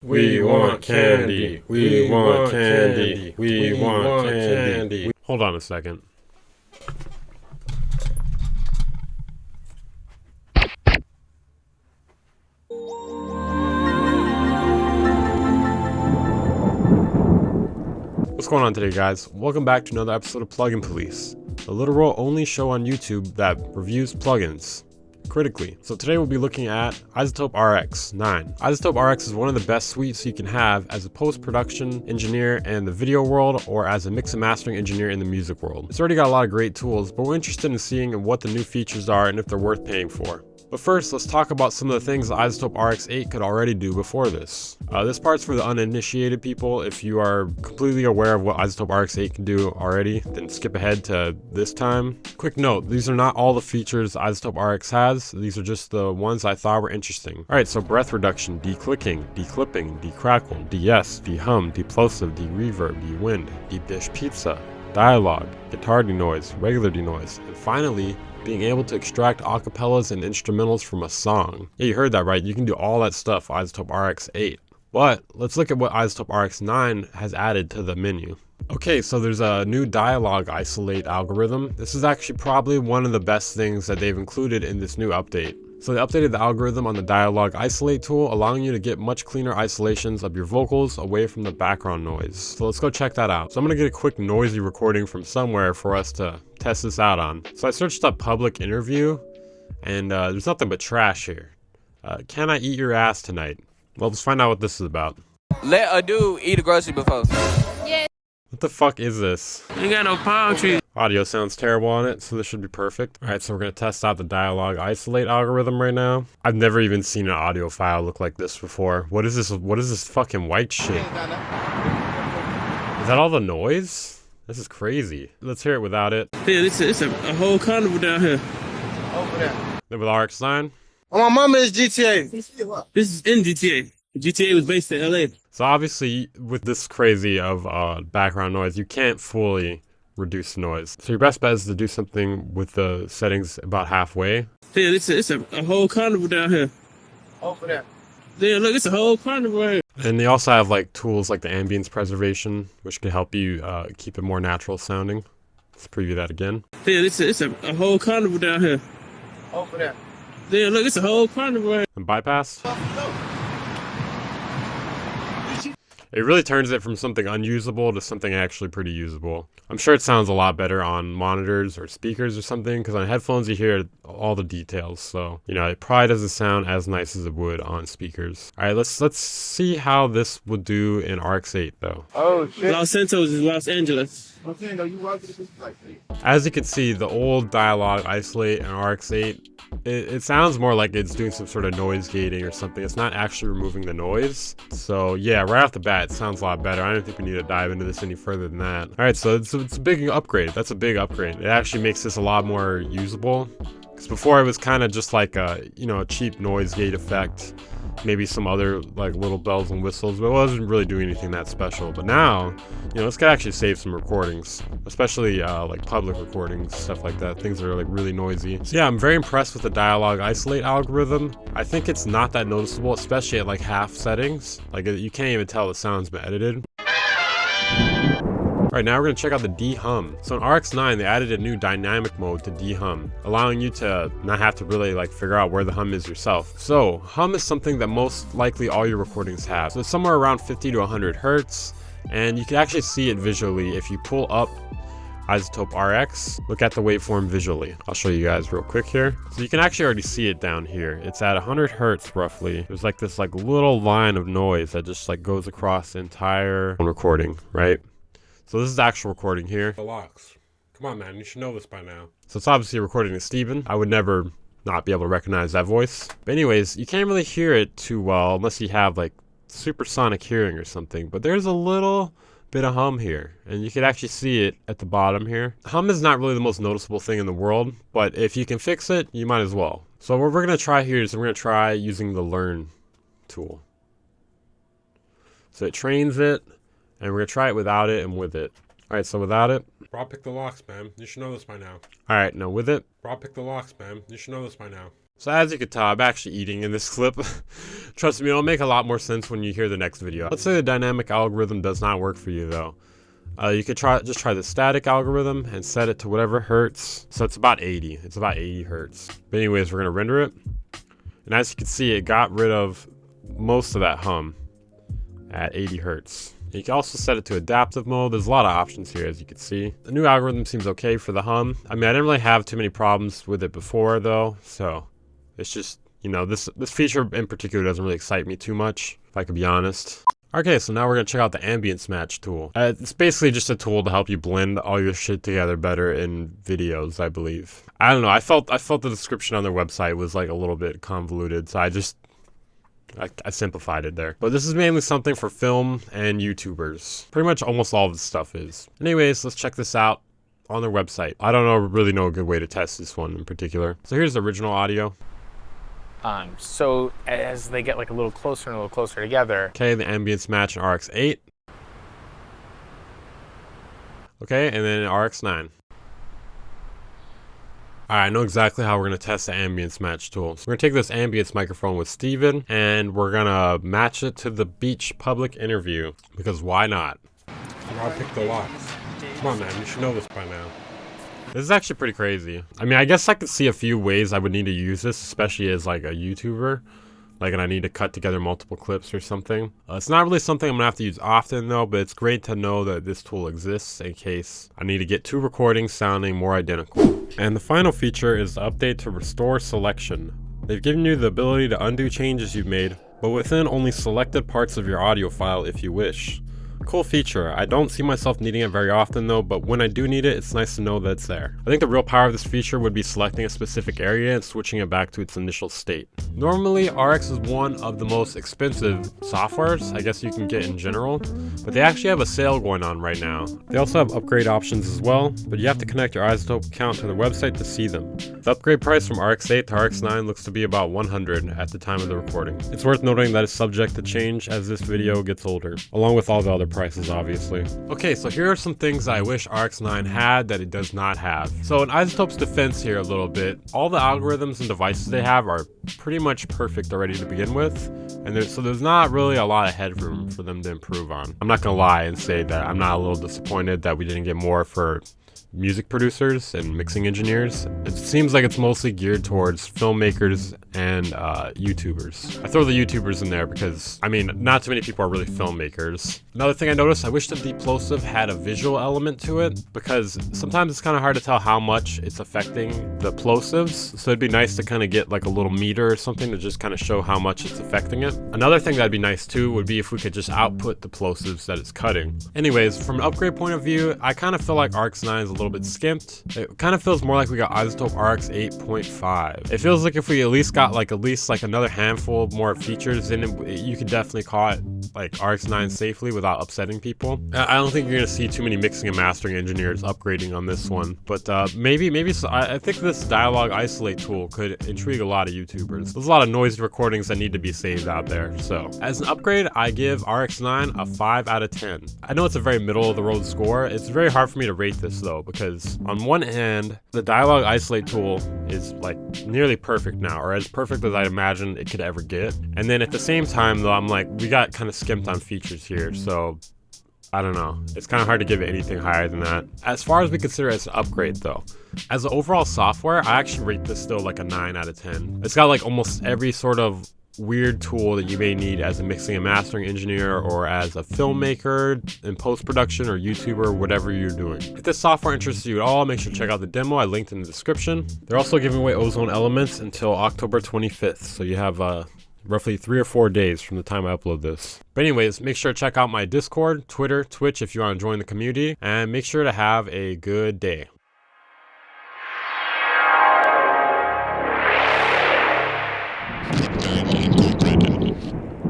We want candy. We want candy. We want candy. Hold on a second. What's going on today, guys? Welcome back to another episode of Plugin Police, the literal only show on YouTube that reviews plugins critically. So today we'll be looking at Izotope RX9. Izotope RX is one of the best suites you can have as a post-production engineer in the video world or as a mix and mastering engineer in the music world. It's already got a lot of great tools, but we're interested in seeing what the new features are and if they're worth paying for. But first, let's talk about some of the things the Izotope RX8 could already do before this. This part's for the uninitiated people. If you are completely aware of what Izotope RX8 can do already, then skip ahead to this time. Quick note, these are not all the features Izotope RX has. These are just the ones I thought were interesting. Alright, so breath reduction, declicking, declipping, decrackle, de-ess, de-hum, de-plosive, de-reverb, de-wind, deep dish pizza, dialogue, guitar denoise, regular denoise, and finally, being able to extract acapellas and instrumentals from a song. Yeah, you heard that right. You can do all that stuff with Izotope RX8. But let's look at what Izotope RX9 has added to the menu. Okay, so there's a new dialogue isolate algorithm. This is actually probably one of the best things that they've included in this new update. So they updated the algorithm on the dialogue isolate tool, allowing you to get much cleaner isolations of your vocals away from the background noise. So let's go check that out. So I'm gonna get a quick noisy recording from somewhere for us to test this out on. So I searched up public interview, and there's nothing but trash here. Can I eat your ass tonight? Well, let's find out what this is about. Let a dude eat a grocery before. What the fuck is this? Ain't got no palm trees. Audio sounds terrible on it, so this should be perfect. Alright, so we're gonna test out the dialogue isolate algorithm right now. I've never even seen an audio file look like this before. What is this? What is this fucking white shit? Is that all the noise? This is crazy. Let's hear it without it. Yeah, it's a whole carnival down here. Over there. With RX9. Oh, my mama is GTA. This is in GTA. GTA was based in LA. So obviously, with this crazy of background noise, you can't fully reduce noise. So your best bet is to do something with the settings about halfway. Yeah, it's a whole carnival down here. Over there. Yeah, look, it's a whole carnival right here. And they also have like tools like the ambience preservation, which can help you keep it more natural sounding. Let's preview that again. Yeah, it's a whole carnival down here. Over there. Yeah, look, it's a whole carnival right here. And bypass. It really turns it from something unusable to something actually pretty usable. I'm sure it sounds a lot better on monitors or speakers or something, because on headphones you hear all the details. So, you know, it probably doesn't sound as nice as it would on speakers. All right, let's see how this would do in RX8 though. Oh, shit. Los Santos is Los Angeles. I'm saying, though, you walk this like As you can see, the old dialogue isolate and RX8, it sounds more like it's doing some sort of noise gating or something. It's not actually removing the noise. So yeah, right off the bat, it sounds a lot better. I don't think we need to dive into this any further than that. All right, so it's a big upgrade. That's a big upgrade. It actually makes this a lot more usable. Because before it was kind of just like a, you know, a cheap noise gate effect. Maybe some other like little bells and whistles, but it wasn't really doing anything that special. But now, you know, this could actually save some recordings, especially like public recordings, stuff like that, things that are like really noisy. So yeah, I'm very impressed with the dialogue isolate algorithm. I think it's not that noticeable, especially at like half settings. Like you can't even tell the sound's been edited. Alright, now we're going to check out the de-hum. So in RX9, they added a new dynamic mode to de-hum, allowing you to not have to really like figure out where the hum is yourself. So hum is something that most likely all your recordings have. So it's somewhere around 50 to 100 hertz, and you can actually see it visually if you pull up Izotope RX, look at the waveform visually. I'll show you guys real quick here. So you can actually already see it down here. It's at 100 hertz roughly. There's like this like little line of noise that just like goes across the entire recording, right? So this is the actual recording here. The locks. Come on, man. You should know this by now. So it's obviously recording to Steven. I would never not be able to recognize that voice. But anyways, you can't really hear it too well unless you have like supersonic hearing or something. But there's a little bit of hum here. And you can actually see it at the bottom here. Hum is not really the most noticeable thing in the world. But if you can fix it, you might as well. So what we're going to try here is we're going to try using the learn tool. So it trains it. And we're going to try it without it and with it. Alright, so without it. Rob, pick the locks, man. You should know this by now. Alright, now with it. Rob, pick the locks, man. You should know this by now. So as you can tell, I'm actually eating in this clip. Trust me, it'll make a lot more sense when you hear the next video. Let's say the dynamic algorithm does not work for you though. You could just try the static algorithm and set it to whatever hertz. So it's about 80. It's about 80 hertz. But anyways, we're gonna render it. And as you can see, it got rid of most of that hum at 80 hertz. You can also set it to adaptive mode. There's a lot of options here, as you can see. The new algorithm seems okay for the hum. I mean, I didn't really have too many problems with it before though, so it's just, you know, this feature in particular doesn't really excite me too much, if I could be honest. Okay, so now we're gonna check out the ambience match tool. It's basically just a tool to help you blend all your shit together better in videos, I believe. I don't know, I felt the description on their website was like a little bit convoluted, so I simplified it there. But this is mainly something for film and YouTubers. Pretty much almost all of the stuff is. Anyways, let's check this out on their website. I don't really know a good way to test this one in particular. So here's the original audio. So as they get like a little closer and a little closer together. Okay, the ambience match in RX8. Okay, and then RX9. Alright, I know exactly how we're going to test the ambience match tool. So we're going to take this ambience microphone with Steven, and we're going to match it to the beach public interview. Because why not? I'll pick the locks. Come on, man, you should know this by now. This is actually pretty crazy. I mean, I guess I could see a few ways I would need to use this, especially as like a YouTuber. Like, and I need to cut together multiple clips or something. It's not really something I'm gonna have to use often though, but it's great to know that this tool exists in case I need to get two recordings sounding more identical. And the final feature is the update to restore selection. They've given you the ability to undo changes you've made, but within only selected parts of your audio file if you wish. Cool feature. I don't see myself needing it very often though, but when I do need it, it's nice to know that it's there. I think the real power of this feature would be selecting a specific area and switching it back to its initial state. Normally, RX is one of the most expensive softwares I guess you can get in general, but they actually have a sale going on right now. They also have upgrade options as well, but you have to connect your Izotope account to their website to see them. The upgrade price from RX8 to RX9 looks to be about $100 at the time of the recording. It's worth noting that it's subject to change as this video gets older, along with all the other prices obviously. Okay, so here are some things I wish RX9 had that it does not have. So in Izotope's defense here a little bit, all the algorithms and devices they have are pretty much perfect already to begin with, and there's not really a lot of headroom for them to improve on. I'm not gonna lie and say that I'm not a little disappointed that we didn't get more for music producers and mixing engineers. It seems like it's mostly geared towards filmmakers and YouTubers. I throw the YouTubers in there because, I mean, not too many people are really filmmakers. Another thing I noticed, I wish the deplosive had a visual element to it, because sometimes it's kind of hard to tell how much it's affecting the plosives, so it'd be nice to kind of get like a little meter or something to just kind of show how much it's affecting it. Another thing that'd be nice too would be if we could just output the plosives that it's cutting. Anyways, from an upgrade point of view, I kind of feel like RX9 is a little bit skimped. It kind of feels more like we got Izotope RX 8.5. It feels like if we at least got like another handful of more features, then you could definitely call it like RX9 safely without upsetting people. I don't think you're gonna see too many mixing and mastering engineers upgrading on this one, but maybe so. I think this dialogue isolate tool could intrigue a lot of YouTubers. There's a lot of noisy recordings that need to be saved out there. So as an upgrade, I give RX9 a 5 out of 10. I know it's a very middle of the road score. It's very hard for me to rate this though, because on one hand, the dialogue isolate tool is like nearly perfect now, or as perfect as I imagine it could ever get. And then at the same time though, I'm like, we got kind of skimped on features here, so I don't know. It's kind of hard to give it anything higher than that. As far as we consider it as an upgrade though, as an overall software, I actually rate this still like a 9 out of 10. It's got like almost every sort of weird tool that you may need as a mixing and mastering engineer, or as a filmmaker in post-production, or YouTuber, whatever you're doing. If this software interests you at all, make sure to check out the demo I linked in the description. They're also giving away ozone elements until October 25th, so you have roughly 3 or 4 days from the time I upload this. But anyways, make sure to check out my Discord, Twitter, Twitch if you want to join the community, and make sure to have a good day.